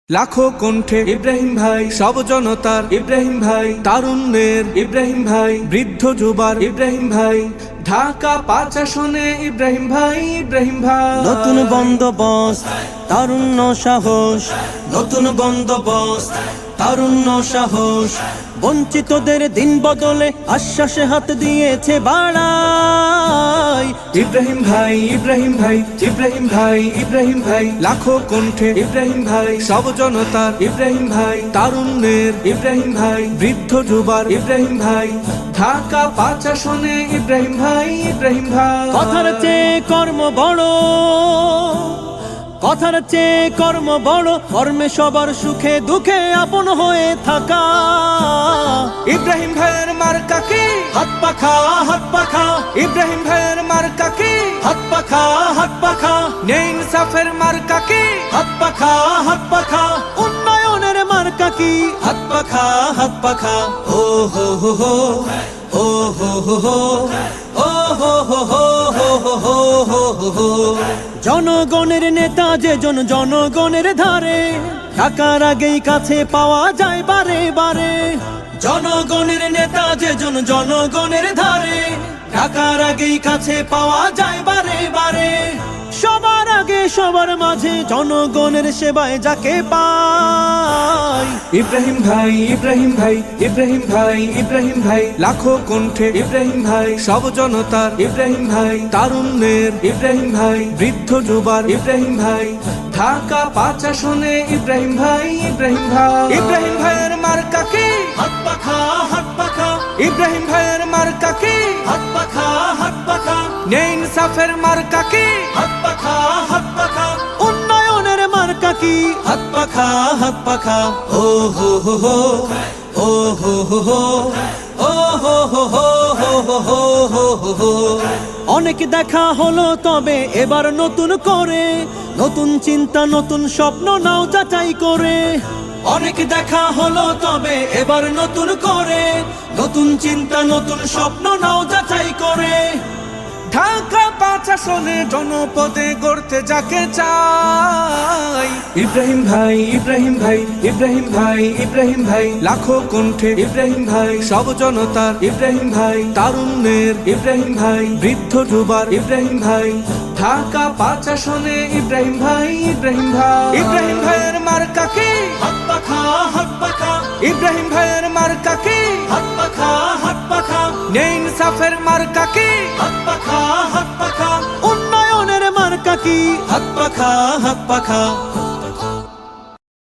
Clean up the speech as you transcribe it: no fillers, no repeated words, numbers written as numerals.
লাখো কণ্ঠে ইব্রাহিম ভাই, সব জনতার ইব্রাহিম ভাই, তারুণ্যের ইব্রাহিম ভাই, বৃদ্ধ যুবার ইব্রাহিম ভাই, ঢাকা ৫ আসনে ইব্রাহিম ভাই, ইব্রাহিম ভাই। নতুন বন্দোবস্ত, তারুণ্য সাহস, নতুন বন্দোবস্ত, তারুণ্য সাহস, বঞ্চিতদের দিন বদলে আশ্বাসে হাত দিয়েছে বাড়াই। ইব্রাহিম ভাই, ইব্রাহিম ভাই, ইব্রাহিম ভাই, ইব্রাহিম ভাই, লাখো কণ্ঠে ইব্রাহিম ভাই, সব জনতার ইব্রাহিম ভাই, তারুণ্যের ইব্রাহিম ভাই, বৃদ্ধ যুবার ইব্রাহিম ভাই, ঢাকা ৫ আসনে ইব্রাহিম ভাই, ইব্রাহিম ভাই। কথার চেয়ে কর্ম বড়, কথার চেয়ে কর্ম বড়, কর্মে সবার সুখে দুঃখে আপন হয়ে থাকা। ইব্রাহিম ভাইয়ের মার্কা কি? হাত পাখা, হাত পাখা, ইব্রাহিম ভাইয়ের মার্কা কি? হাত পাখা, হাত পাখা, নেই ইনসাফের মার্কা কি? হাত পাখা, হাত পাখা, উন্নয়নের মার্কা কি? হাত পাখা, হাত পাখা, ও হো হো হো, ও হো হো হো, ও হো হো হো হো হো হো হো হো। জনগণের নেতা যেজন জনগণের ধারে, টাকার আগেই কাছে পাওয়া যায় বারে বারে। জনগণের নেতা যেজন জনগণের ধারে, টাকার আগেই কাছে পাওয়া যায় বারে বারে। সবার আগে সবার মাঝে জনগণের সেবায় যাকে পাই। ইব্রাহিম ভাই, ইব্রাহিম ভাই, ইব্রাহিম ভাই, ইব্রাহিম ভাই, লাখো কণ্ঠে ইব্রাহিম ভাই, সব জনতার ইব্রাহিম ভাই, তারুণ্যের ইব্রাহিম ভাই, বৃদ্ধ যুবার ইব্রাহিম ভাই, ঢাকা ৫ আসনে ইব্রাহিম ভাই, ইব্রাহিম ভাই। ইব্রাহিম ভাইয়ের মার্কা কি? হাত পাখা, হাত পাখা, ইব্রাহিম ভাইয়ের মার্কা কি? হাত পাখা, হাত পাখা, নেই ইনসাফের মার্কা কি? হাত পাখা, হাত পাখা, উন্নয়নের মার্কা কি? হাত পাখা, হাত পাখা, ও হো হো হো, ও হো হো হো, ও হো হো হো হো হো হো হো হো। অনেক দেখা হলো তবে এবার নতুন করে, নতুন চিন্তা নতুন স্বপ্ন নাও যাচাই করে। অনেক দেখা হলো তবে এবার নতুন করে, নতুন চিন্তা নতুন স্বপ্ন নাও যাচাই করে। ঢাকা ৫ আসনে জনপদে গড়তে যাকে চাই। ইব্রাহিম ভাই, ইব্রাহিম ভাই, ইব্রাহিম ভাই, ইব্রাহিম ভাই, লাখো কণ্ঠে ইব্রাহিম ভাই, সব জনতার ইব্রাহিম ভাই, তারুণ্যের ইব্রাহিম ভাই, বৃদ্ধ যুবার ইব্রাহিম ভাই, ঢাকা ৫ আসনে ইব্রাহিম ভাই, ইব্রাহিম ভাই। ইব্রাহিম ভাইয়ের মার্কা কি? হাত পাখা, হাত পাখা, ইব্রাহিম ভাইয়ের মার্কা কি? হাত পাখা, হাত পাখা, নেই ইনসাফের মার্কা কি? হাত পাখা, হাত পাখা, উন্নয়নের মার্কা কি? হাত পাখা, হাত পাখা,